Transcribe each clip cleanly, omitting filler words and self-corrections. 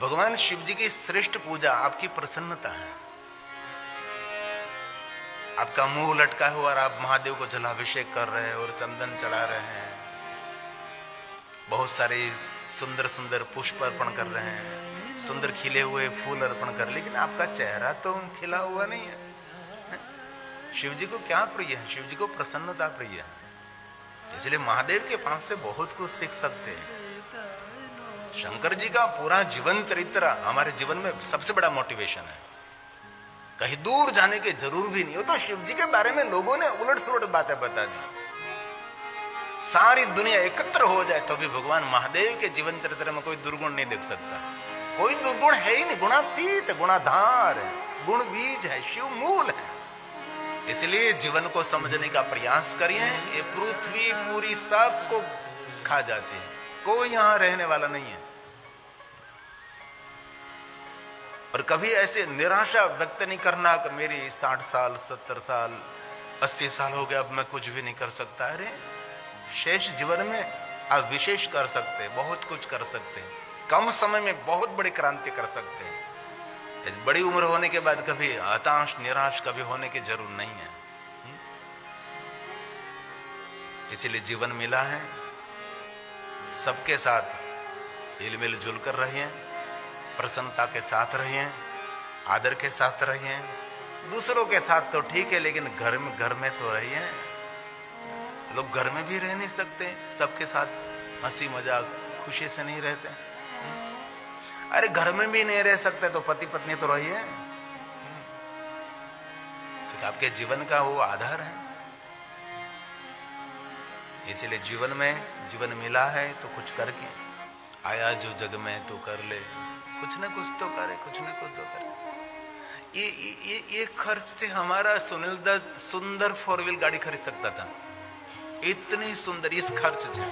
भगवान शिव जी की श्रेष्ठ पूजा आपकी प्रसन्नता है। आपका मुंह लटका हुआ और आप महादेव को जलाभिषेक कर रहे हैं और चंदन चढ़ा रहे हैं, बहुत सारे सुंदर सुंदर पुष्प अर्पण कर रहे हैं, सुंदर खिले हुए फूल अर्पण कर, लेकिन आपका चेहरा तो खिला हुआ नहीं है। शिव जी को क्या प्रिय है? शिव जी को प्रसन्नता प्रिय है। इसलिए महादेव के पास से बहुत कुछ सीख सकते हैं। शंकर जी का पूरा जीवन चरित्र हमारे जीवन में सबसे बड़ा मोटिवेशन है। कहीं दूर जाने की जरूर भी नहीं हो तो शिव जी के बारे में लोगों ने उलट सुलट बातें बता दी। सारी दुनिया एकत्र हो जाए तो भी भगवान महादेव के जीवन चरित्र में कोई दुर्गुण नहीं देख सकता। कोई दुर्गुण है ही नहीं। गुणातीत, गुणाधार है, गुण बीज है, शिव मूल है। इसलिए जीवन को समझने का प्रयास करिए। ये पृथ्वी पूरी सबको खा जाती है, कोई यहां रहने वाला नहीं है। और कभी ऐसे निराशा व्यक्त नहीं करना कि मेरी 60 साल 70 साल 80 साल हो गया, अब मैं कुछ भी नहीं कर सकता। अरे शेष जीवन में आप विशेष कर सकते हैं, बहुत कुछ कर सकते हैं, कम समय में बहुत बड़ी क्रांति कर सकते हैं। इस बड़ी उम्र होने के बाद कभी हताश निराश कभी होने की जरूरत नहीं है। इसीलिए जीवन मिला है, सबके साथ हिल मिल जुल कर रहिए, प्रसन्नता के साथ रहिए, आदर के साथ रहिए। दूसरों के साथ तो ठीक है, लेकिन घर में तो रहिए। लोग घर में भी रह नहीं सकते, सबके साथ हंसी मजाक खुशी से नहीं रहते। अरे घर में भी नहीं रह सकते तो पति पत्नी तो रहिए, तो आपके जीवन का वो आधार है। इसलिए जीवन मिला है तो कुछ करके आया जो जग में तो कर ले, कुछ न कुछ तो करे, कुछ न कुछ तो करे। ये खर्च थे हमारा सुनील दत्त सुंदर 4 व्हील गाड़ी खरीद सकता था। इतनी सुंदर इस खर्च थे,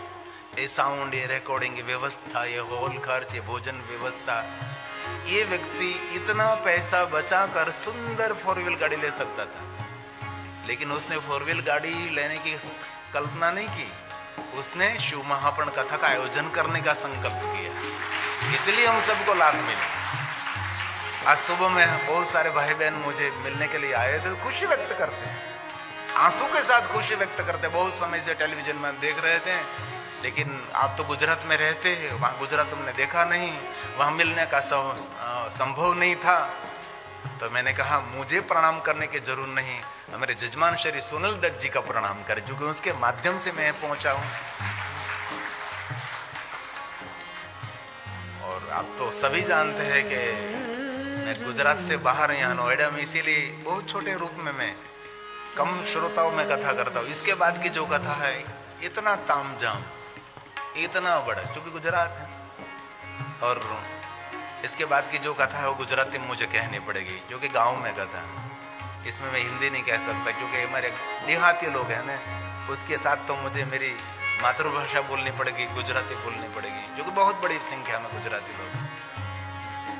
ये साउंड, ये रिकॉर्डिंग, ये व्यवस्था, ये हॉल खर्च, ये भोजन व्यवस्था, ये व्यक्ति इतना पैसा बचाकर सुंदर 4 व्हील गाड़ी ले सकता था। लेकिन उसने 4 व्हील गाड़ी लेने की कल्पना नहीं की, उसने शिव महापुराण कथा का आयोजन करने का संकल्प किया। इसलिए हम सबको लाभ मिला। आज सुबह में बहुत सारे भाई बहन मुझे मिलने के लिए आए थे, खुशी व्यक्त करते थे, आंसू के साथ खुशी व्यक्त करते। बहुत समय से टेलीविजन में देख रहे थे, लेकिन आप तो गुजरात में रहते हैं, वहाँ गुजरात तुमने देखा नहीं, वहाँ मिलने का संभव नहीं था। तो मैंने कहा मुझे प्रणाम करने की जरूरत नहीं, मेरे जजमान श्री सुनील दत्त जी का प्रणाम करें, क्योंकि उसके माध्यम से मैं पहुंचा हूं। और आप तो सभी जानते हैं कि मैं गुजरात से बाहर यहाँ नोएडा में, इसीलिए बहुत छोटे रूप में मैं कम श्रोताओं में कथा करता हूँ। इसके बाद की जो कथा है इतना तामझाम, इतना बड़ा, क्योंकि गुजरात है। और इसके बाद की जो कथा है वो गुजराती में मुझे कहनी पड़ेगी, जो कि गाँव में कथा है। इसमें मैं हिंदी नहीं कह सकता, क्योंकि हमारे देहाती लोग हैं ना, उसके साथ तो मुझे मेरी मातृभाषा बोलनी पड़ेगी, गुजराती बोलनी पड़ेगी, जो कि बहुत बड़ी संख्या में गुजराती लोग।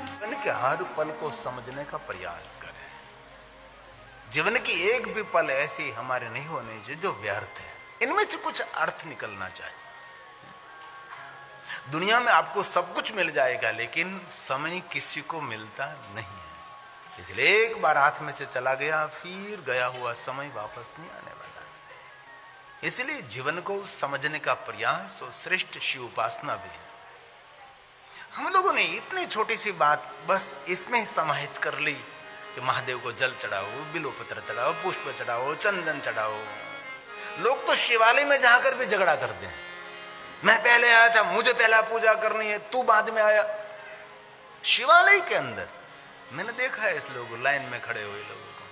जीवन के हर पल को समझने का प्रयास करें। जीवन की एक भी पल ऐसी हमारे नहीं होनी चाहिए जो व्यर्थ है, इनमें से कुछ अर्थ निकलना चाहिए। दुनिया में आपको सब कुछ मिल जाएगा, लेकिन समय किसी को मिलता नहीं है। इसलिए एक बार हाथ में से चला गया, फिर गया हुआ समय वापस नहीं आने वाला। इसलिए जीवन को समझने का प्रयास और श्रेष्ठ शिव उपासना भी है। हम लोगों ने इतनी छोटी सी बात बस इसमें समाहित कर ली कि महादेव को जल चढ़ाओ, बिल्वपत्र चढ़ाओ, पुष्प चढ़ाओ, चंदन चढ़ाओ। लोग तो शिवालय में जाकर भी झगड़ा करते हैं, मैं पहले आया था, मुझे पहला पूजा करनी है, तू बाद में आया। शिवालय के अंदर मैंने देखा है इस लोगों लाइन में खड़े हुए लोगों को,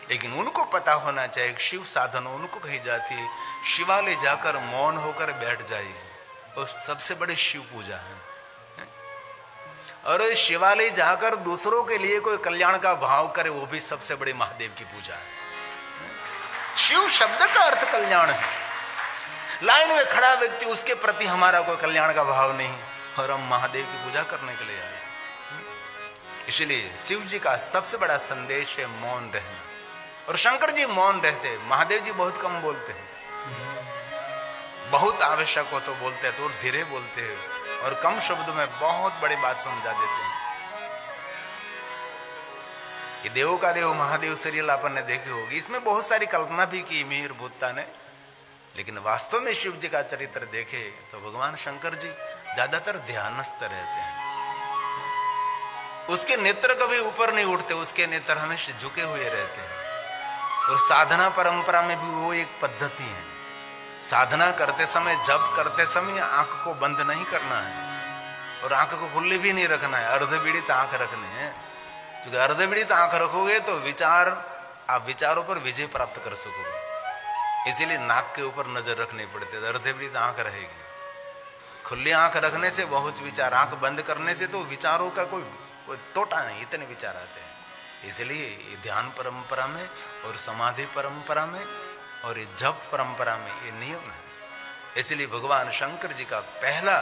लेकिन उनको पता होना चाहिए शिव साधन उनको कही जाती है। शिवालय जाकर मौन होकर बैठ जाइए, वो सबसे बड़ी शिव पूजा है। और शिवालय जाकर दूसरों के लिए कोई कल्याण का भाव करे, वो भी सबसे बड़ी महादेव की पूजा है। शिव शब्द का अर्थ कल्याण है। लाइन में खड़ा व्यक्ति, उसके प्रति हमारा कोई कल्याण का भाव नहीं, और हम महादेव की पूजा करने के लिए आए। इसलिए शिव जी का सबसे बड़ा संदेश है मौन रहना। और शंकर जी मौन रहते, महादेव जी बहुत कम बोलते हैं, बहुत आवश्यक हो तो बोलते हैं तो धीरे बोलते हैं, और कम शब्द में बहुत बड़ी बात समझा देते हैं। ये देवों का देव महादेव सीरियल अपन ने देखी होगी, इसमें बहुत सारी कल्पना भी की मीर भूता ने, लेकिन वास्तव में शिव जी का चरित्र देखे तो भगवान शंकर जी ज्यादातर ध्यानस्थ रहते हैं। उसके नेत्र कभी ऊपर नहीं उठते, उसके नेत्र हमेशा झुके हुए रहते हैं। और साधना परंपरा में भी वो एक पद्धति है, साधना करते समय, जप करते समय आंख को बंद नहीं करना है और आंख को खुली भी नहीं रखना है, अर्धविदित आंख रखनी है। क्योंकि अर्धविदित आंख रखोगे तो आप विचारों पर विजय प्राप्त कर सकोगे। इसीलिए नाक के ऊपर नजर रखनी पड़ती है, अर्धविदित आंख रहेगी। खुली आंख रखने से बहुत विचार, आंख बंद करने से तो विचारों का कोई टोटा नहीं, इतने विचार आते हैं। इसलिए ध्यान परंपरा में और समाधि परंपरा में और ये जप परंपरा में ये नियम है। इसलिए भगवान शंकर जी का पहला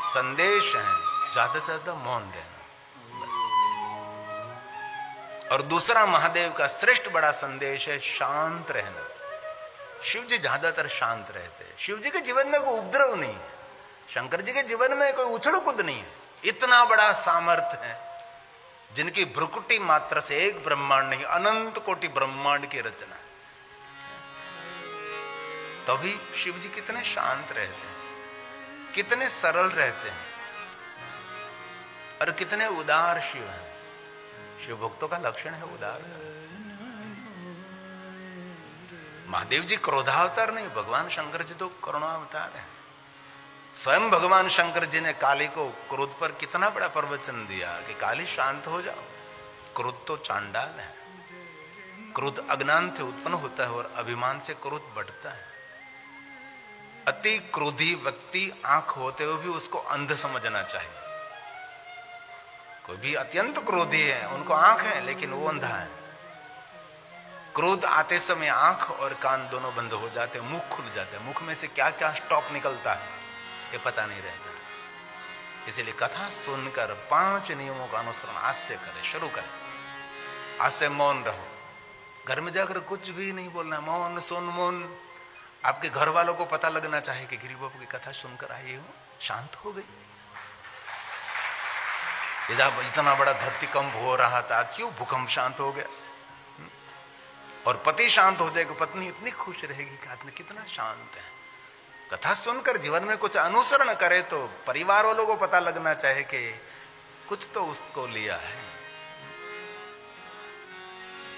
संदेश है ज्यादा से ज्यादा मौन रहना। और दूसरा महादेव का श्रेष्ठ बड़ा संदेश है शांत रहना। शिव जी ज्यादातर शांत रहते हैं। शिव जी के जीवन में कोई उपद्रव नहीं है, शंकर जी के जीवन में कोई उछल कूद नहीं है। इतना बड़ा सामर्थ्य है, जिनकी भ्रुकुटी मात्र से एक ब्रह्मांड नहीं, अनंत कोटि ब्रह्मांड की रचना। तभी शिव जी कितने शांत रहते हैं, कितने सरल रहते हैं और कितने उदार शिव हैं। शिव भक्तों का लक्षण है उदार। महादेव जी क्रोधावतार नहीं, भगवान शंकर जी तो करुणावतार है। स्वयं भगवान शंकर जी ने काली को क्रोध पर कितना बड़ा प्रवचन दिया कि काली शांत हो जाओ, क्रोध तो चांडाल है। क्रोध अज्ञान से उत्पन्न होता है और अभिमान से क्रोध बढ़ता है। अति क्रोधी व्यक्ति आंख होते हुए भी उसको अंध समझना चाहिए। कोई भी अत्यंत क्रोधी है, उनको आंख है लेकिन वो अंधा है। क्रोध आते समय आंख और कान दोनों बंद हो जाते हैं, मुख खुल जाता है। मुख में से क्या क्या स्टॉक निकलता है ये पता नहीं रहता। इसलिए कथा सुनकर 5 नियमों का अनुसरण आज से करें, शुरू करें। आज से मौन रहो, घर में जाकर कुछ भी नहीं बोलना, मौन सुन मौन। आपके घर वालों को पता लगना चाहिए कि गिरी बाबू की कथा सुनकर आई हो, शांत हो गई। इतना बड़ा धरतीकंप हो रहा था, क्यों भूकंप शांत हो गया। और पति शांत हो जाएगा, पत्नी इतनी खुश रहेगी कि आदमी कितना शांत है। कथा सुनकर जीवन में कुछ अनुसरण करे तो परिवार वालों को पता लगना चाहिए कि कुछ तो उसको लिया है।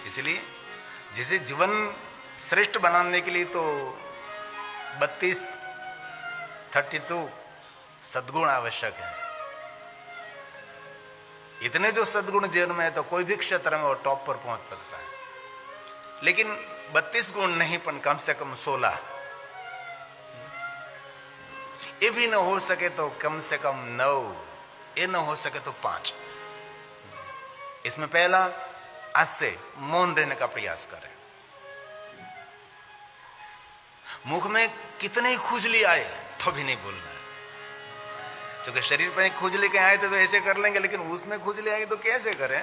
इसलिए जिसे जीवन श्रेष्ठ बनाने के लिए तो 32 सद्गुण आवश्यक है। इतने जो सद्गुण जीवन में है तो कोई भी क्षेत्र में वो टॉप पर पहुंच सकता है। लेकिन 32 गुण नहीं, पर कम से कम 16। ये भी न हो सके तो कम से कम 9, ये न हो सके तो 5। इसमें पहला, आज से मौन रहने का प्रयास करें। मुख में कितने ही खुजली आए तो भी नहीं बोलना है, क्योंकि शरीर पर खुजली के आए तो ऐसे कर लेंगे, लेकिन उसमें खुजली आई तो कैसे करें।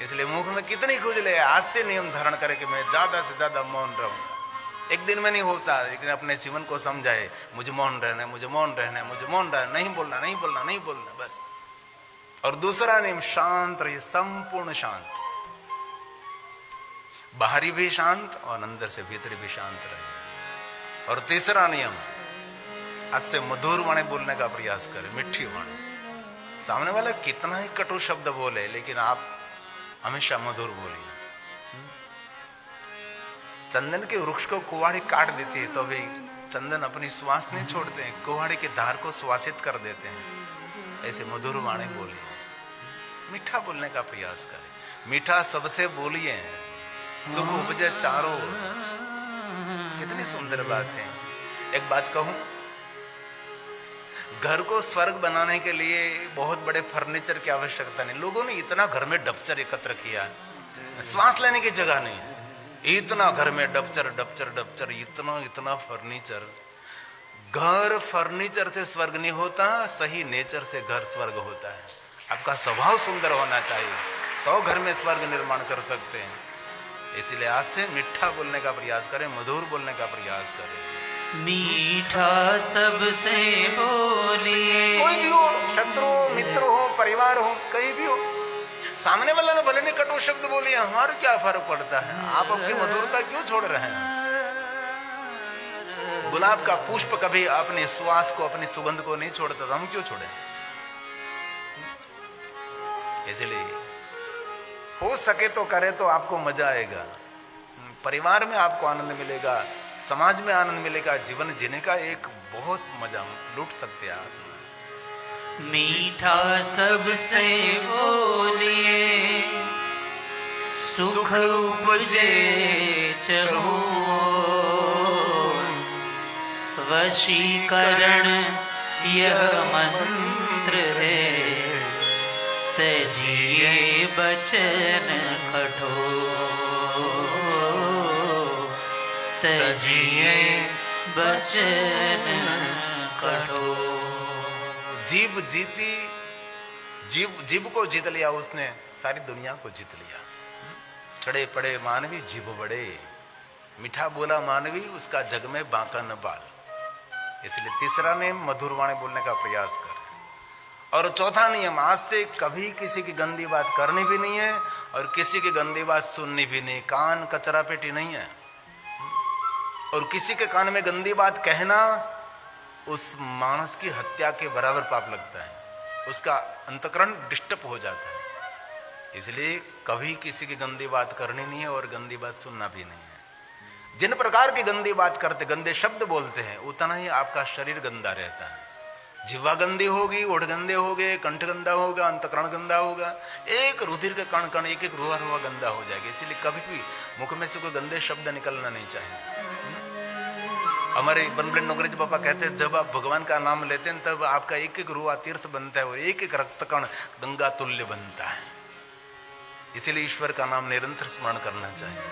इसलिए मुख में कितनी खुजली है, आज से नियम धारण करें कि मैं ज्यादा से ज्यादा मौन रहूंगा। एक दिन में नहीं हो सकता, लेकिन अपने जीवन को समझाए, मुझे मौन रहना है, मुझे मौन रहना है, मुझे मौन रहना, नहीं बोलना, नहीं बोलना, नहीं बोलना, बस। और दूसरा नियम, शांत रहिए, संपूर्ण शांत। बाहरी भी शांत और अंदर से भीतर भी शांत रहिए। और तीसरा नियम, आज से मधुर वाणी बोलने का प्रयास करें, मिठी वाणी। सामने वाला कितना ही कटु शब्द बोले, लेकिन आप हमेशा मधुर बोलिए। चंदन के वृक्ष को कुहाड़ी काट देती है तो भी चंदन अपनी श्वास नहीं छोड़ते हैं, कुहाड़ी की धार को श्वासित कर देते हैं। ऐसे मधुर वाणी बोलिए, मीठा बोलने का प्रयास करें। मीठा सबसे बोलिए, सुख उपजे चारों। कितनी सुंदर बात है। एक बात कहूं, घर को स्वर्ग बनाने के लिए बहुत बड़े फर्नीचर की आवश्यकता नहीं। लोगों ने इतना घर में डपचर एकत्र किया, श्वास लेने की जगह नहीं है। इतना घर में डपचर डपचर डपचर, इतना फर्नीचर। घर फर्नीचर से स्वर्ग नहीं होता, सही नेचर से घर स्वर्ग होता है। आपका स्वभाव सुंदर होना चाहिए तो घर में स्वर्ग निर्माण कर सकते हैं। इसलिए आज से मीठा बोलने का प्रयास करें, मधुर बोलने का प्रयास करें। मीठा सबसे बोलिए। कोई भी हो, शत्रु हो, मित्र हो, परिवार हो, कहीं भी हो, सामने वाला ने भले नहीं कटु शब्द बोलिए, हमारा क्या फर्क पड़ता है? आप अपनी मधुरता क्यों छोड़ रहे हैं? गुलाब का पुष्प कभी अपने सुवास को, अपनी सुगंध को नहीं छोड़ता, तो हम क्यों छोड़े? इसलिए हो सके तो करे तो आपको मजा आएगा, परिवार में आपको आनंद मिलेगा, समाज में आनंद मिलेगा, जीवन जीने का एक बहुत मजा लूट सकते हैं आप। मीठा सबसे बोलिए, सुख उपजे चहु ओर, वशीकरण यह मंत्र है, तजिए बचन कठोर, तजिए बचन कठोर। जीव जीती, जीव को जीत लिया उसने, सारी दुनिया को जीत लिया। चढ़े पड़े मानवी जीव बड़े, मीठा बोला मानवी उसका जग में बांका न बाल। इसलिए तीसरा नियम मधुर वाणी बोलने का प्रयास कर। और चौथा नियम, आज से कभी किसी की गंदी बात करनी भी नहीं है और किसी की गंदी बात सुननी भी नहीं। कान कचरा पेटी नहीं है, और किसी के कान में गंदी बात कहना उस मानस की हत्या के बराबर पाप लगता है, उसका अंतःकरण डिस्टर्ब हो जाता है। इसलिए कभी किसी की गंदी बात करनी नहीं है और गंदी बात सुनना भी नहीं है। जिन प्रकार की गंदी बात करते, गंदे शब्द बोलते हैं, उतना ही आपका शरीर गंदा रहता है। जिह्वा गंदी होगी, ओठ गंदे हो गए, कंठ गंदा होगा, अंतःकरण गंदा होगा, एक रुधिर के कण कण, एक एक रुआ रुआ गंदा हो जाएगा। इसलिए कभी भी मुख में से कोई गंदे शब्द निकलना नहीं चाहिए। हमारे बनब्लेंड नोकरेज पापा कहते हैं, जब आप भगवान का नाम लेते हैं तब आपका एक एक रुआ तीर्थ बनता है और एक एक रक्तकण गंगा तुल्य बनता है। इसीलिए ईश्वर का नाम निरंतर स्मरण करना चाहिए।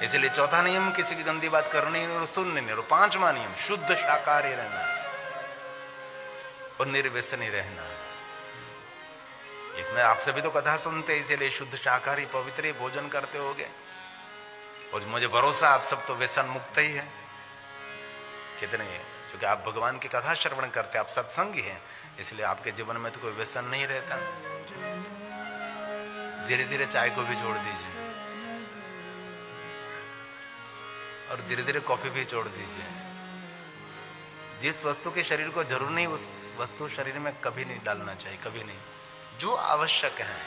इसलिए चौथा नियम, किसी की गंदी बात करनी और सुननी नहीं। और पांचवा नियम, शुद्ध शाकाहारी रहना और निर्व्यसनी रहना। इसमें आप सभी तो कथा सुनते, इसीलिए शुद्ध शाकाहारी पवित्र भोजन करते होगे, और मुझे भरोसा आप सब तो व्यसन मुक्त ही है। कितने, क्योंकि आप भगवान की कथा श्रवण करते, आप सत्संगी हैं, इसलिए आपके जीवन में तो कोई व्यसन नहीं रहता। धीरे धीरे चाय को भी छोड़ दीजिए और धीरे धीरे कॉफी भी छोड़ दीजिए। जिस वस्तु के शरीर को जरूर नहीं, उस वस्तु शरीर में कभी नहीं डालना चाहिए, कभी नहीं। जो आवश्यक है,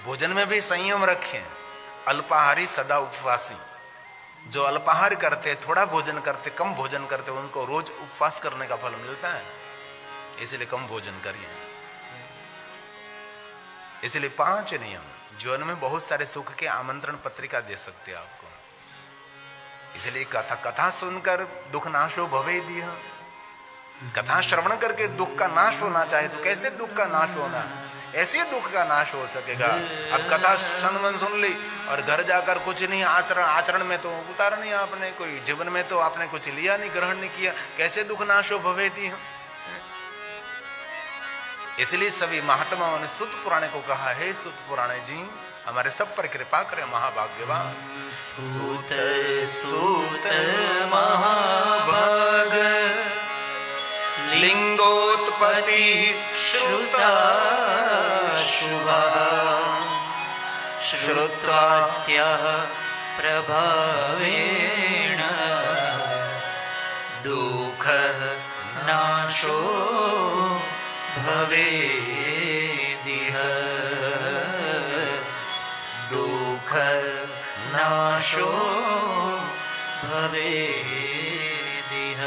भोजन में भी संयम रखें। अल्पाहारी सदा उपवासी, जो अल्पाहार करते, थोड़ा भोजन करते, कम भोजन करते, उनको रोज उपवास करने का फल मिलता है। इसलिए कम भोजन करिए। इसलिए 5 नियम जीवन में बहुत सारे सुख के आमंत्रण पत्रिका दे सकते हैं आपको। इसलिए कथा सुनकर दुख नाशो भवेदिह, कथा श्रवण करके दुख का नाश होना चाहे तो कैसे दुख का नाश होना, ऐसे दुख का नाश हो सकेगा। अब कथा सनमन सुन ली और घर जाकर कुछ नहीं, आचरण में तो उतारा नहीं आपने, कोई जीवन में तो आपने कुछ लिया नहीं, ग्रहण नहीं किया, कैसे दुख नाश हो भवेदिह। इसलिए सभी महात्माओं ने सूत पुराणे को कहा, हे सूत पुराणे जी हमारे सब पर कृपा करें महाभाग्यवान। सूत सूत महाभाग, लिंगोत्पत्ति श्रुता शुभा, श्रुत्वास्य प्रभावेण दुःख नाशो भवेदिह, दुःख नाशो भवेदिह।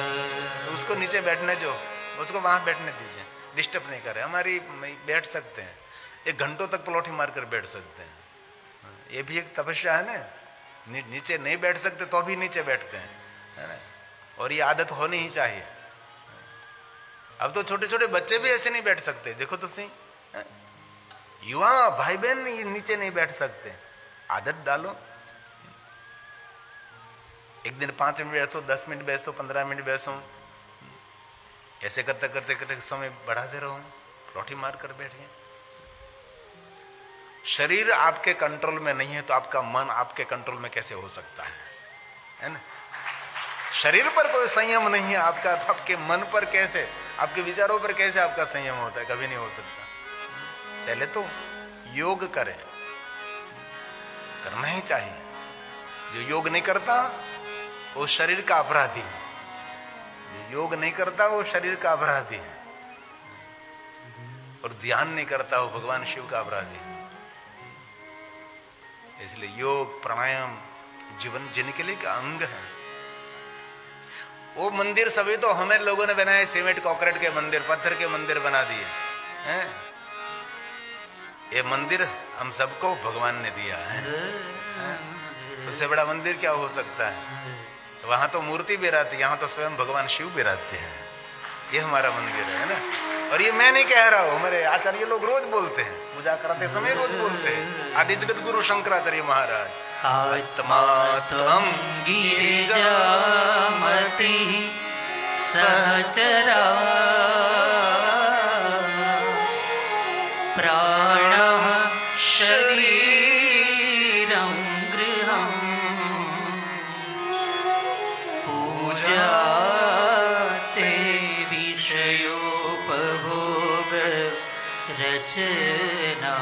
उसको नीचे बैठने जो, उसको वहां बैठने दीजिए, डिस्टर्ब नहीं करे। हमारी बैठ सकते हैं, 1 घंटों तक पलौठी मारकर बैठ सकते हैं, ये भी एक तपस्या है ना। नीचे नहीं बैठ सकते तो भी नीचे बैठते हैं, है ना, और ये आदत होनी ही चाहिए। अब तो छोटे छोटे बच्चे भी ऐसे नहीं बैठ सकते, देखो तो सही, युवा भाई बहन नीचे नहीं बैठ सकते। आदत डालो, एक दिन 5 मिनट बैठो, 10 मिनट बैठो, 15 मिनट बैठो, ऐसे करते करते करते समय बढ़ाते रहो, लौटी मार कर बैठिए। शरीर आपके कंट्रोल में नहीं है तो आपका मन आपके कंट्रोल में कैसे हो सकता है ना। शरीर पर कोई संयम नहीं है आपका, तो आपके मन पर कैसे, आपके विचारों पर कैसे आपका संयम होता है? कभी नहीं हो सकता। पहले तो योग करें, करना ही चाहिए। जो योग नहीं करता वो शरीर का अपराधी है, जो योग नहीं करता वो शरीर का अपराधी है, और ध्यान नहीं करता वो भगवान शिव का अपराधी है। इसलिए योग प्राणायाम जीवन जीने के लिए का अंग है। वो मंदिर सभी तो हमें लोगों ने बनाए, सीमेंट कंक्रीट के मंदिर, पत्थर के मंदिर बना दिए हैं। ये मंदिर हम सबको भगवान ने दिया है, उससे बड़ा मंदिर क्या हो सकता है? वहां तो मूर्ति भी रहती है, यहाँ तो स्वयं भगवान शिव भी रहते हैं। ये हमारा मंदिर है ना। और ये मैं नहीं कह रहा हूं, हमारे आचार्य लोग रोज बोलते हैं, पूजा करते समय रोज बोलते हैं। आदि जगत गुरु शंकराचार्य महाराज, आत्मा त्वं गिरिजामति सहचरा प्राणः शरीरं गृहं पूजा ते विषयोपभोग रचना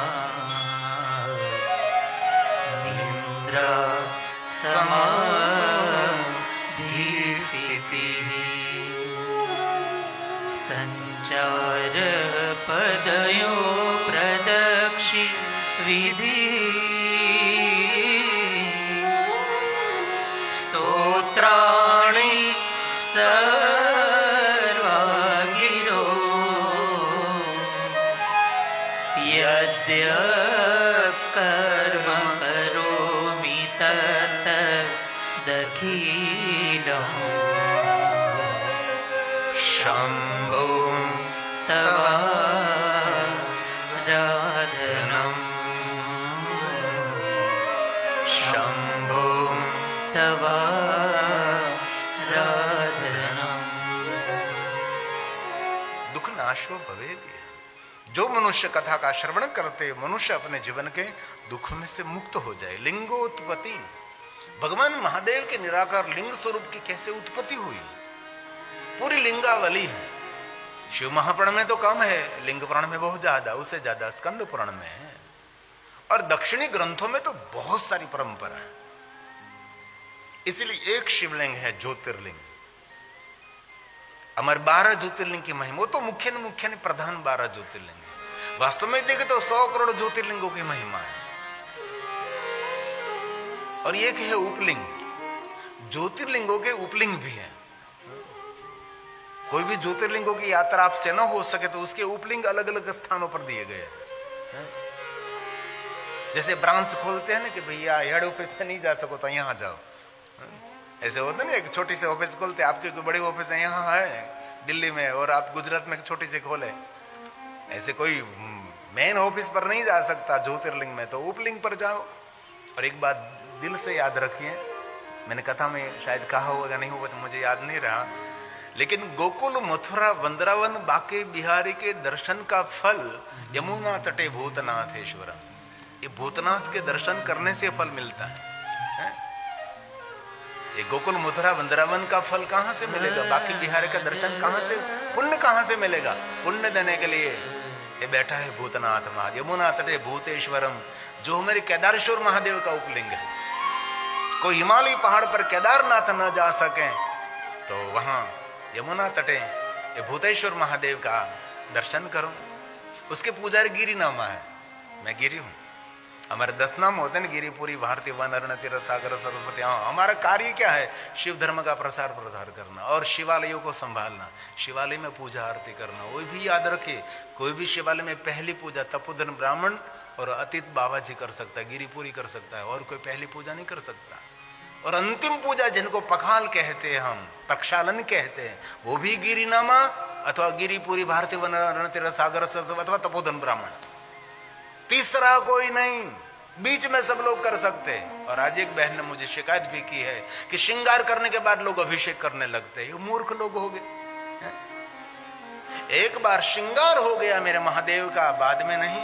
निद्रा समाधिस्थितिः संचार पदयो प्रदक्षि विधि स्तोत्राणि सर्वा गिरो यद्यत् कर्म करोमि तत्तदखिलम् शंभो तवाराधनम् शंभो तवाराधनम्। दुख नाशो भवेत्। जो मनुष्य कथा का श्रवण करते मनुष्य अपने जीवन के दुख में से मुक्त हो जाए। लिंगोत्पत्ति, भगवान महादेव के निराकार लिंग स्वरूप की कैसे उत्पत्ति हुई, पूरी लिंगावली है। शिव महापुराण में तो कम है, लिंग पुराण में बहुत ज्यादा, उससे ज्यादा स्कंद पुराण में है, और दक्षिणी ग्रंथों में तो बहुत सारी परंपरा है। इसलिए एक शिवलिंग है ज्योतिर्लिंग। हमारे 12 ज्योतिर्लिंग की महिमा, वो तो मुख्य ने प्रधान 12 ज्योतिर्लिंग है। वास्तव में देखे तो 100 करोड़ ज्योतिर्लिंगों की महिमा है। और एक है उपलिंग, ज्योतिर्लिंगों के उपलिंग भी है। कोई भी ज्योतिर्लिंगों की यात्रा आपसे न हो सके तो उसके उपलिंग अलग अलग स्थानों पर दिए गए हैं। जैसे ब्रांच खोलते हैं ना कि भैया हेड ऑफिस में नहीं जा सको तो यहां जाओ, ऐसे होता ना। एक छोटी सी ऑफिस खोलते, आपकी कोई बड़ी ऑफिस है यहाँ है दिल्ली में, और आप गुजरात में छोटी सी खोले, ऐसे कोई मेन ऑफिस पर नहीं जा सकता ज्योतिर्लिंग में, तो उपलिंग पर जाओ। और एक बात दिल से याद रखिए, मैंने कथा में शायद कहा होगा, नहीं होगा तो मुझे याद नहीं रहा, लेकिन गोकुल मथुरा वृंदावन बाके बिहारी के दर्शन का फल यमुना तटे भूतनाथेश्वर, ये भूतनाथ के दर्शन करने से फल मिलता है। ये गोकुल मथुरा वृंदावन का फल कहां से मिलेगा? बाकी बिहारी का दर्शन कहां से, पुण्य कहां से मिलेगा? पुण्य देने के लिए ये बैठा है भूतनाथ महादेव, यमुना तटे भूतेश्वरम, जो हमारे केदारेश्वर महादेव का उपलिंग है। कोई हिमालय पहाड़ पर केदारनाथ न जा सके तो वहां यमुना तटे ये भूतेश्वर महादेव का दर्शन करो। उसके पुजारी गिरी नामा है, मैं गिरी हूं। हमारे 10 नाम होते हैं ना, गिरिपुरी, भारती, वन, अरुण, तीर्थ, सागर, सरस्वती। हाँ, हमारा कार्य क्या है? शिव धर्म का प्रसार प्रसार करना और शिवालयों को संभालना, शिवालय में पूजा आरती करना। वो भी याद रखिए, कोई भी शिवालय में पहली पूजा तपोधन ब्राह्मण और अतीत बाबा जी कर सकता है, गिरिपुरी कर सकता है, और कोई पहली पूजा नहीं कर सकता। और अंतिम पूजा जिनको पखाल कहते हैं, हम प्रक्षालन कहते हैं, वो भी गिरिनामा अथवा गिरिपुरी, भारती, वन, अरुण, तीर्थ, सागर, सरस्वती अथवा तपोधन ब्राह्मण। तीसरा कोई नहीं, बीच में सब लोग कर सकते हैं। और आज एक बहन ने मुझे शिकायत भी की है कि श्रृंगार करने के बाद लोग अभिषेक करने लगते हैं। ये मूर्ख लोग हो गए। एक बार श्रृंगार हो गया मेरे महादेव का, बाद में नहीं।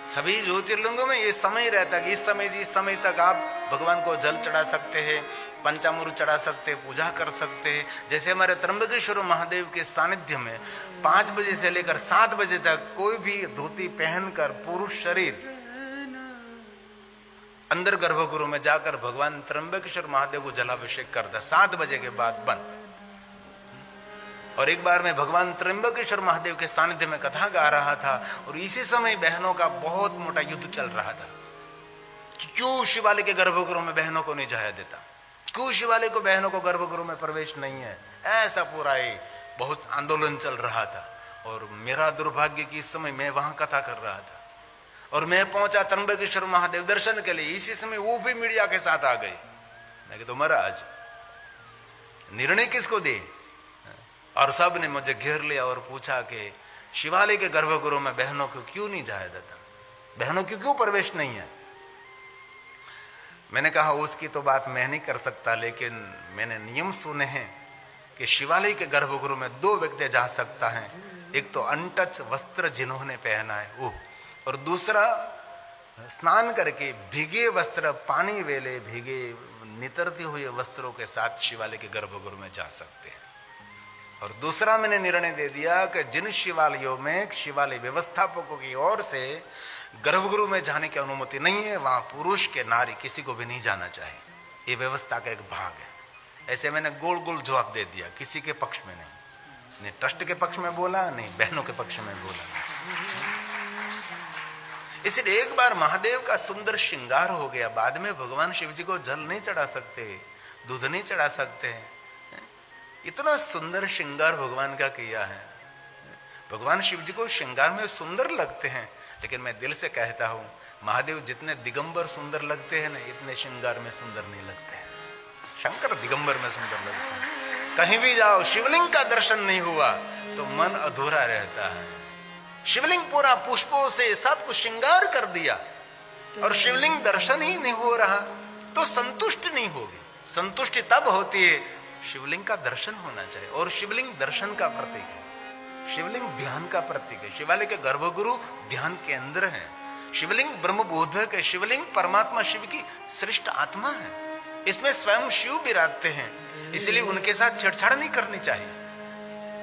सभी ज्योतिर्लिंगों में ये समय रहता है कि इस समय तक आप भगवान को जल चढ़ा सकते हैं, पंचामृत चढ़ा सकते हैं, पूजा कर सकते हैं। जैसे हमारे त्र्यंबकेश्वर महादेव के सानिध्य में 5 बजे से लेकर 7 बजे तक कोई भी धोती पहनकर पुरुष शरीर अंदर गर्भगृह में जाकर भगवान त्र्यंबकेश्वर महादेव को जलाभिषेक करता, 7 बजे के बाद बंद। और एक बार मैं भगवान त्र्यंबकेश्वर महादेव के सानिध्य में कथा गा रहा था और इसी समय बहनों का बहुत मोटा युद्ध चल रहा था कि क्यों शिवालय के गर्भगृह में बहनों को नहीं जाया देता, क्यों शिवालय को बहनों को गर्भगृह में प्रवेश नहीं है, ऐसा पूरा ये बहुत आंदोलन चल रहा था। और मेरा दुर्भाग्य कि इस समय मैं वहां कथा कर रहा था और मैं पहुंचा त्र्यंबकेश्वर महादेव दर्शन के लिए, इसी समय वो भी मीडिया के साथ आ गए। मैं तो महाराज निर्णय किसको दे? और सब ने मुझे घेर लिया और पूछा कि शिवालय के गर्भगृह में बहनों को क्यों नहीं जाया जाता, बहनों की क्यों प्रवेश नहीं है? मैंने कहा उसकी तो बात मैं नहीं कर सकता, लेकिन मैंने नियम सुने हैं कि शिवालय के गर्भगृह में 2 व्यक्ति जा सकता है, एक तो अनटच वस्त्र जिन्होंने पहना है वो, और दूसरा स्नान करके भीगे वस्त्र पानी वेले भीगे नितरते हुए वस्त्रों के साथ शिवालय के गर्भगृह में जा सकते हैं। और दूसरा मैंने निर्णय दे दिया कि जिन शिवालयों में शिवालय व्यवस्थापकों की ओर से गर्भगृह में जाने की अनुमति नहीं है, वहां पुरुष के नारी किसी को भी नहीं जाना चाहिए, ये व्यवस्था का एक भाग है। ऐसे मैंने गोल गोल जवाब दे दिया, किसी के पक्ष में नहीं ट्रस्ट के पक्ष में बोला, नहीं बहनों के पक्ष में बोला। इसलिए एक बार महादेव का सुंदर श्रृंगार हो गया, बाद में भगवान शिव जी को जल नहीं चढ़ा सकते, दूध नहीं चढ़ा सकते। इतना सुंदर श्रृंगार भगवान का किया है। भगवान शिव जी को श्रृंगार में सुंदर लगते हैं, लेकिन मैं दिल से कहता हूं महादेव जितने दिगंबर सुंदर लगते हैं ना, इतने श्रृंगार में सुंदर नहीं लगते हैं। शंकर दिगंबर में सुंदर लगते हैं। कहीं भी जाओ शिवलिंग का दर्शन नहीं हुआ तो मन अधूरा रहता है। शिवलिंग पूरा पुष्पों से सब कुछ श्रृंगार कर दिया और शिवलिंग दर्शन ही नहीं हो रहा तो संतुष्ट नहीं होगी। संतुष्टि तब होती है शिवलिंग का दर्शन होना चाहिए, और शिवलिंग दर्शन का प्रतीक है, शिवलिंग ध्यान का प्रतीक है। शिवालय के गर्भगृह ध्यान के अंदर है। शिवलिंग ब्रह्म बोधक है। शिवलिंग परमात्मा शिव की श्रेष्ठ आत्मा है, इसमें स्वयं शिव विराजते हैं, इसलिए उनके साथ छेड़छाड़ नहीं करनी चाहिए।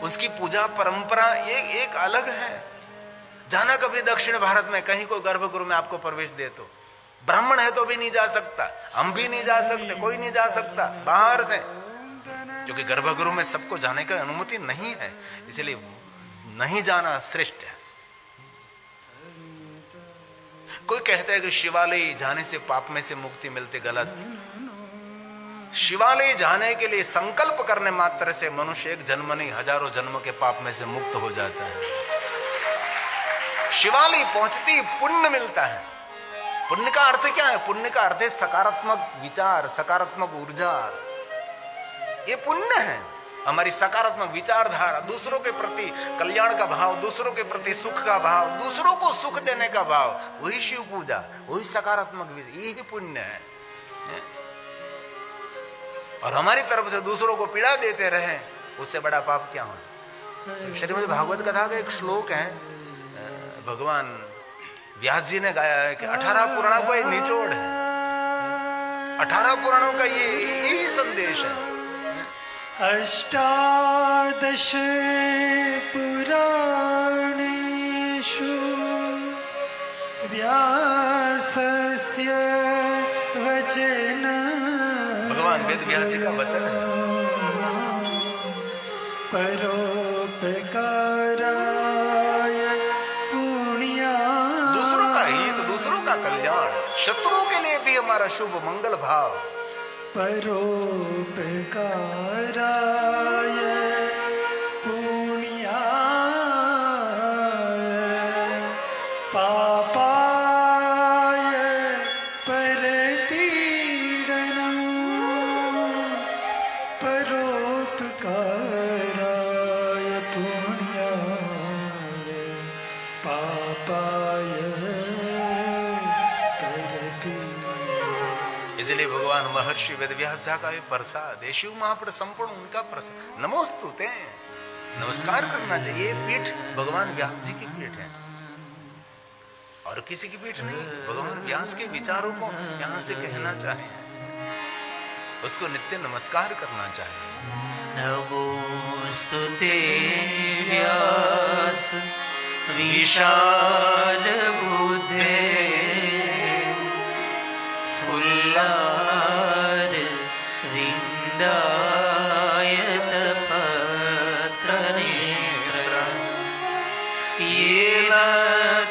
उसकी पूजा परंपरा एक अलग है। जाना कभी दक्षिण भारत में कहीं कोई गर्भगृह में आपको प्रवेश दे तो ब्राह्मण है तो भी नहीं जा सकता, हम भी नहीं जा सकते, कोई नहीं जा सकता बाहर से, क्योंकि गर्भगृह में सबको जाने की अनुमति नहीं है, इसलिए नहीं जाना श्रेष्ठ है। कोई कहता है कि शिवालय जाने से पाप में से मुक्ति मिलती, गलत। शिवालय जाने के लिए संकल्प करने मात्र से मनुष्य एक जन्म नहीं हजारों जन्म के पाप में से मुक्त हो जाता है। शिवालय पहुंचती पुण्य मिलता है। पुण्य का अर्थ क्या है? पुण्य का अर्थ है सकारात्मक विचार, सकारात्मक ऊर्जा। ये पुण्य है, हमारी सकारात्मक विचारधारा, दूसरों के प्रति कल्याण का भाव, दूसरों के प्रति सुख का भाव, दूसरों को सुख देने का भाव, वही शिव पूजा, वही सकारात्मक विचार, यही पुण्य है। और हमारी तरफ से दूसरों को पीड़ा देते रहे, उससे बड़ा पाप क्या हो? श्रीमद् भागवत कथा का एक श्लोक है, भगवान व्यास जी ने गाया है कि 18 पुराणों का ये निचोड़ है। 18 पुराणों का यही संदेश है। अष्टादश पुराणेषु व्यासस्य वचन, भगवान वेद व्यास जी का वचन है। परोपकाराय पुण्या, दूसरों का हित, दूसरों का कल्याण, शत्रुओं के लिए भी हमारा शुभ मंगल भाव। परोपकाराय पुण्याय पापाय परपीडनम्, परोपकाराय पुण्याय पापाय परपीडनम्। इसलिए भगवान महर्षि वेदव्यास जी का ये प्रसाद, शिव महापुर संपूर्ण उनका प्रसाद। नमोस्तुते, नमस्कार करना चाहिए। ये पीठ भगवान व्यास जी की पीठ है। और किसी की पीठ नहीं। भगवान व्यास के विचारों को यहां से कहना चाहे, उसको नित्य नमस्कार करना चाहिए। नमोस्तुते व्यास विशाल बुद्धे फुल्लार विन्दायत पत्रनेत्र येन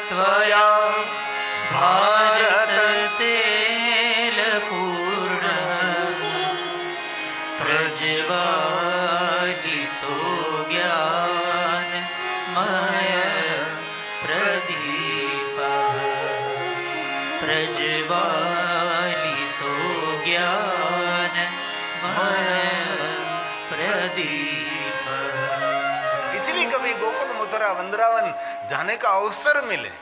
त्वया भारत तेलपूर्ण प्रज्वालितो ज्ञानमय प्रदीपः प्रज्वालितो ज्ञानमय प्रदीपः। इसलिए कभी गोकुल मथुरा वृंदावन जाने का अवसर मिले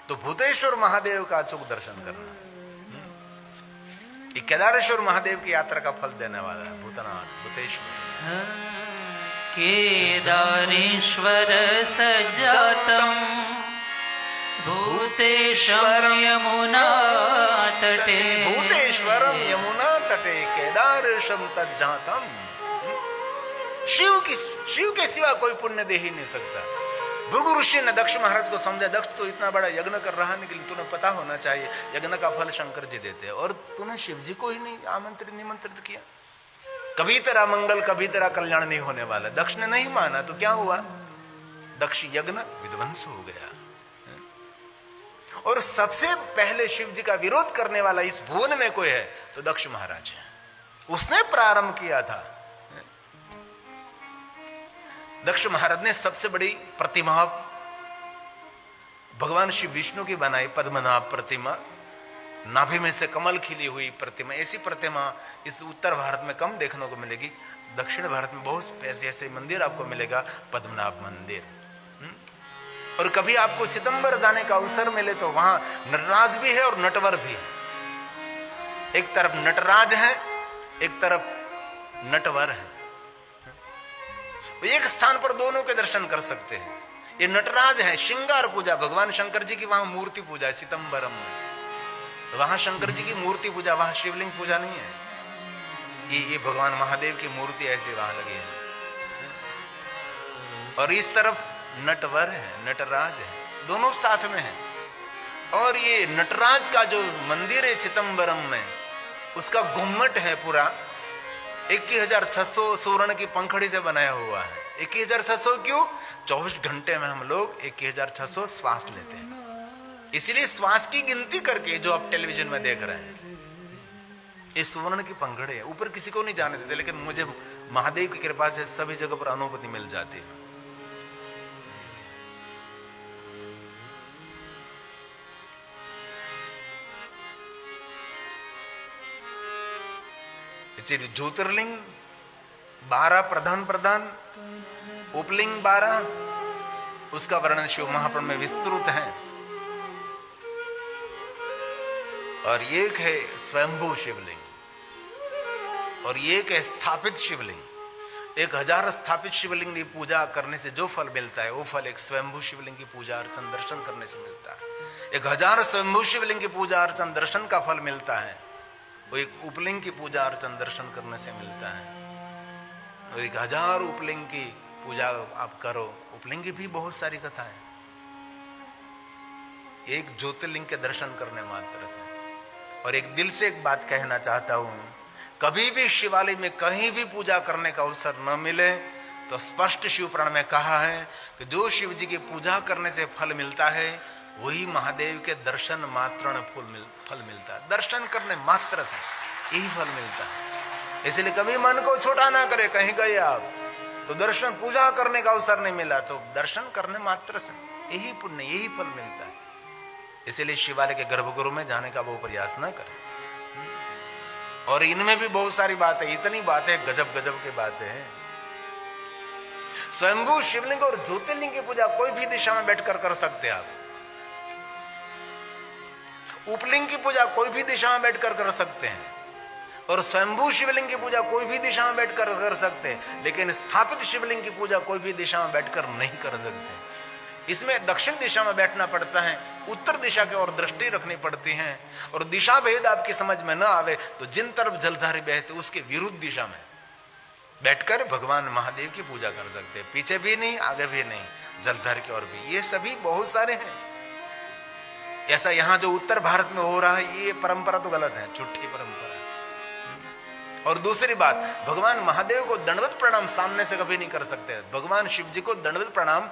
तो भूतेश्वर महादेव का अचूक दर्शन करना। ये केदारेश्वर महादेव की यात्रा का फल देने वाला है। भूतनाथ भूतेश्वर केदारेश्वर सजातम् भूतेश्वरं यमुना तटे भूतेश्वरम यमुना तटे केदारेशम तज्जातम। शिव के सिवा कोई पुण्य दे ही नहीं सकता। भृगु ऋषि ने दक्ष महाराज को समझा, दक्ष तो इतना बड़ा यज्ञ कर रहा है, लेकिन तुम्हें पता होना चाहिए यज्ञ का फल शंकर जी देते हैं, और तूने शिव जी को ही नहीं निमंत्रित किया। कभी तेरा मंगल कभी तेरा कल्याण नहीं होने वाला। दक्ष ने नहीं माना तो क्या हुआ? दक्ष यज्ञ विध्वंस हो गया। और सबसे पहले शिव जी का विरोध करने वाला इस भुवन में कोई है तो दक्ष महाराज है। उसने प्रारंभ किया था। दक्ष महाराज ने सबसे बड़ी प्रतिमा भगवान श्री विष्णु की बनाई, पद्मनाभ प्रतिमा, नाभि में से कमल खिली हुई प्रतिमा। ऐसी प्रतिमा इस उत्तर भारत में कम देखने को मिलेगी। दक्षिण भारत में बहुत ऐसे मंदिर आपको मिलेगा, पद्मनाभ मंदिर। और कभी आपको चिदंबर जाने का अवसर मिले तो वहां नटराज भी है और नटवर भी है। एक तरफ नटराज है, एक तरफ नटवर है। एक स्थान पर दोनों के दर्शन कर सकते हैं। ये नटराज है, श्रृंगार पूजा, भगवान शंकर जी की वहां मूर्ति पूजा है सितंबरम में। वहां शंकर जी की मूर्ति पूजा, वहां शिवलिंग पूजा नहीं है। ये भगवान महादेव की मूर्ति ऐसे वहां लगी है। और इस तरफ नटवर है, नटराज है, दोनों साथ में है। और ये नटराज का जो मंदिर है चिदंबरम में, उसका गुम्मट है पूरा 21,600 स्वर्ण की पंखड़ी से बनाया हुआ है। 21,600 क्यों? 24 घंटे में हम लोग 21,600 श्वास लेते हैं। इसलिए श्वास की गिनती करके जो आप टेलीविजन में देख रहे हैं, ये स्वर्ण की पंखड़ी है। ऊपर किसी को नहीं जाने देते, लेकिन मुझे महादेव की कृपा से सभी जगह पर अनुमति मिल जाती है। ज्योतिर्लिंग 12 प्रधान, उपलिंग 12, उसका वर्णन शिव महापुराण में विस्तृत है। और एक है स्वयंभू शिवलिंग, और एक है स्थापित शिवलिंग। 1000 स्थापित शिवलिंग की पूजा करने से जो फल मिलता है, वो फल एक स्वयंभू शिवलिंग की पूजा अर्चन दर्शन करने से मिलता है। 1000 स्वयंभू शिवलिंग की पूजा अर्चन दर्शन का फल मिलता है, वो एक उपलिंग की पूजा अर्चन दर्शन करने से मिलता है। और 1000 उपलिंग की पूजा आप करो, उपलिंग की भी बहुत सारी कथा है। एक ज्योतिर्लिंग के दर्शन करने मात्र से। और एक दिल से एक बात कहना चाहता हूं, कभी भी शिवालय में कहीं भी पूजा करने का अवसर न मिले तो स्पष्ट शिव पुराण में कहा है कि जो शिव जी की पूजा करने से फल मिलता है, वही महादेव के दर्शन मात्र फल मिलता है। दर्शन करने मात्र से यही फल मिलता है। इसलिए कभी मन को छोटा ना करे। कहीं गए आप तो दर्शन पूजा करने का अवसर नहीं मिला तो दर्शन करने मात्र से यही पुण्य, यही फल मिलता है। इसलिए शिवालय के गर्भगृह में जाने का वो प्रयास ना करें। और इनमें भी बहुत सारी बातें, इतनी बातें, गजब गजब की बातें हैं। स्वयंभू शिवलिंग और ज्योतिर्लिंग की पूजा कोई भी दिशा में बैठकर कर सकते हैं आप। उपलिंग की पूजा कोई भी दिशा में बैठकर कर सकते हैं, और स्वयंभू शिवलिंग की पूजा कोई भी दिशा में बैठकर कर सकते हैं। लेकिन स्थापित शिवलिंग की पूजा कोई भी दिशा में बैठकर नहीं कर सकते, इसमें दक्षिण दिशा में बैठना पड़ता है, उत्तर दिशा की ओर दृष्टि रखनी पड़ती है, और दिशा भेद आपकी समझ में न आवे तो जिन तरफ जलधारी बहते उसके विरुद्ध दिशा में बैठकर भगवान महादेव की पूजा कर सकते हैं। पीछे भी नहीं, आगे भी नहीं, जलधार की ओर भी। ये सभी बहुत सारे हैं। ऐसा यहां जो उत्तर भारत में हो रहा है, ये परंपरा तो गलत है, झूठी परंपरा है। और दूसरी बात, भगवान महादेव को दंडवत प्रणाम सामने से कभी नहीं कर सकते। भगवान शिव जी को दंडवत प्रणाम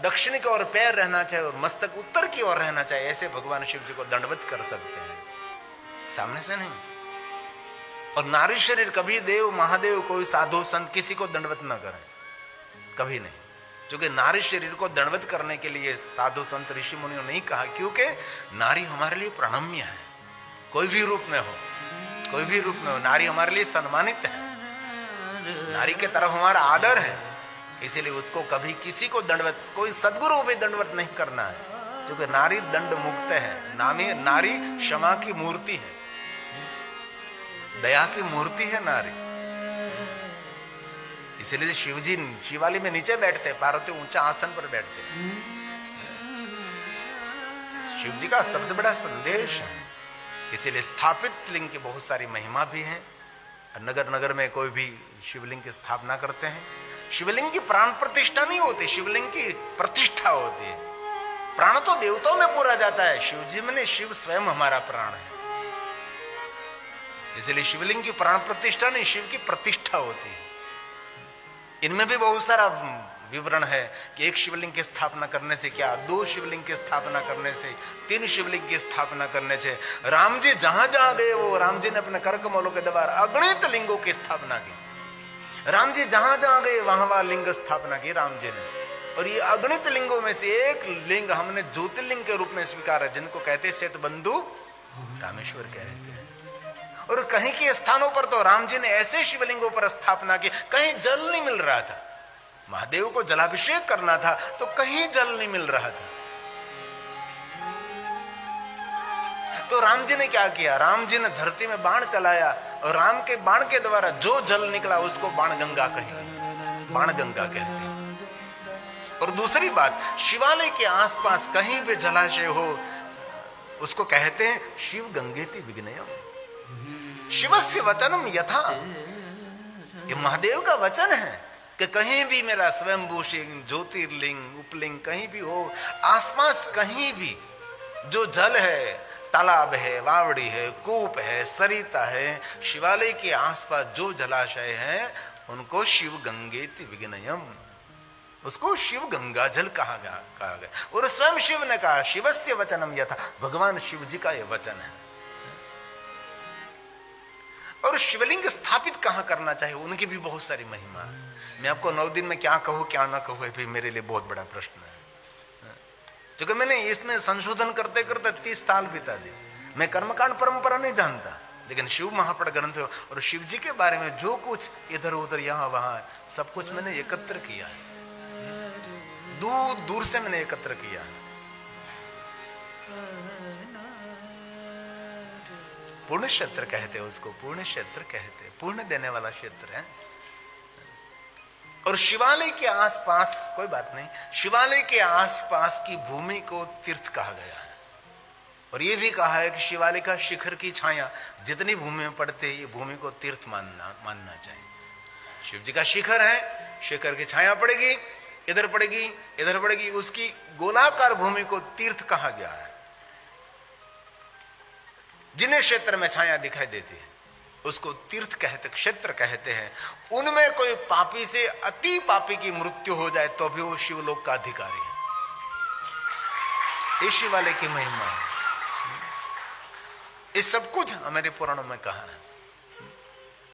दक्षिण की ओर पैर रहना चाहिए और मस्तक उत्तर की ओर रहना चाहिए, ऐसे भगवान शिव जी को दंडवत कर सकते हैं, सामने से नहीं। और नारी शरीर कभी देव महादेव कोई साधु संत किसी को दंडवत न करें, कभी नहीं, क्योंकि नारी शरीर को दंडवत करने के लिए साधु संत ऋषि मुनियों ने नहीं कहा, क्योंकि नारी हमारे लिए प्रणम्य है। कोई भी रूप में हो, कोई भी रूप में हो, नारी हमारे लिए सम्मानित है, नारी के तरफ हमारा आदर है। इसीलिए उसको कभी किसी को दंडवत, कोई सदगुरु भी दंडवत नहीं करना है, क्योंकि नारी दंड मुक्त है। नारी क्षमा की मूर्ति है, दया की मूर्ति है नारी। इसलिए शिवजी शिवाली में नीचे बैठते, पार्वती ऊंचा आसन पर बैठते। शिव जी का सबसे बड़ा संदेश है। इसीलिए स्थापित लिंग की बहुत सारी महिमा भी है। नगर नगर में कोई भी शिवलिंग की स्थापना करते हैं। शिवलिंग की प्राण प्रतिष्ठा नहीं होती, शिवलिंग की प्रतिष्ठा होती है। प्राण तो देवताओं में पूरा जाता है, शिव जी में शिव स्वयं हमारा प्राण है। इसलिए शिवलिंग की प्राण प्रतिष्ठा नहीं, शिव की प्रतिष्ठा होती है। इनमें भी बहुत सारा विवरण है कि एक शिवलिंग की स्थापना करने से क्या, 2 शिवलिंग की स्थापना करने से, 3 शिवलिंग की स्थापना करने से। राम जी जहां जहां गए, वो राम जी ने अपने कर कमलों के द्वारा अगणित लिंगों की स्थापना की। राम जी जहां जहां गए वहां वहां लिंग स्थापना की राम जी ने। और ये अगणित लिंगों में से एक लिंग हमने ज्योतिर्लिंग के रूप में स्वीकार है, जिनको कहते हैं सेतबंधु रामेश्वर कहते हैं। और कहीं के स्थानों पर तो राम जी ने ऐसे शिवलिंगों पर स्थापना की, कहीं जल नहीं मिल रहा था। महादेव को जलाभिषेक करना था तो कहीं जल नहीं मिल रहा था। तो राम जी ने क्या किया, राम जी ने धरती में बाण चलाया, और राम के बाण के द्वारा जो जल निकला उसको बाण गंगा कहेंगे, बाण गंगा कहते हैं। और दूसरी बात, शिवालय के आसपास कहीं भी जलाशय हो उसको कहते हैं शिव गंगेति विघ्नयम्। शिवस्य वचनम यथा, ये महादेव का वचन है कि कहीं भी मेरा स्वयंभू शिव, ज्योतिर्लिंग, उपलिंग कहीं भी हो, आसपास कहीं भी जो जल है, तालाब है, वावड़ी है, कूप है, सरिता है, शिवालय के आसपास जो जलाशय है उनको शिव गंगेति विघ्नयम्, उसको शिव गंगा जल कहा गया। और स्वयं शिव ने कहा शिवस्य वचनम यथा, भगवान शिव जी का यह वचन है। और शिवलिंग स्थापित कहां करना चाहिए, उनकी भी बहुत सारी महिमा है। मैं आपको 9 दिन में क्या कहूं क्या ना कहूं, ये भी मेरे लिए बहुत बड़ा प्रश्न है, क्योंकि मैंने इसमें संशोधन करते करते 30 साल बिता दिए। मैं कर्मकांड परंपरा नहीं जानता, लेकिन शिव महापड़ ग्रंथ और शिव जी के बारे में जो कुछ इधर उधर यहां वहां सब कुछ मैंने एकत्र किया है, दूर दूर से मैंने एकत्र किया है। पूर्ण क्षेत्र कहते हैं उसको, पूर्ण क्षेत्र कहते हैं, पूर्ण देने वाला क्षेत्र है। और शिवालय के आसपास, कोई बात नहीं, शिवालय के आसपास की भूमि को तीर्थ कहा गया है। और यह भी कहा है कि शिवालय का शिखर की छाया जितनी भूमि में पड़ते, ये भूमि को तीर्थ मानना चाहिए। शिव जी का शिखर है, शिखर की छाया पड़ेगी, इधर पड़ेगी, इधर पड़ेगी, उसकी गोलाकार भूमि को तीर्थ कहा गया है। जिन्हें क्षेत्र में छाया दिखाई देती है उसको तीर्थ कहते, क्षेत्र कहते हैं। उनमें कोई पापी से अति पापी की मृत्यु हो जाए तो भी वो शिवलोक का अधिकारी है। ये शिवालय की महिमा है। ये सब कुछ हमारे पुराणों में कहा है।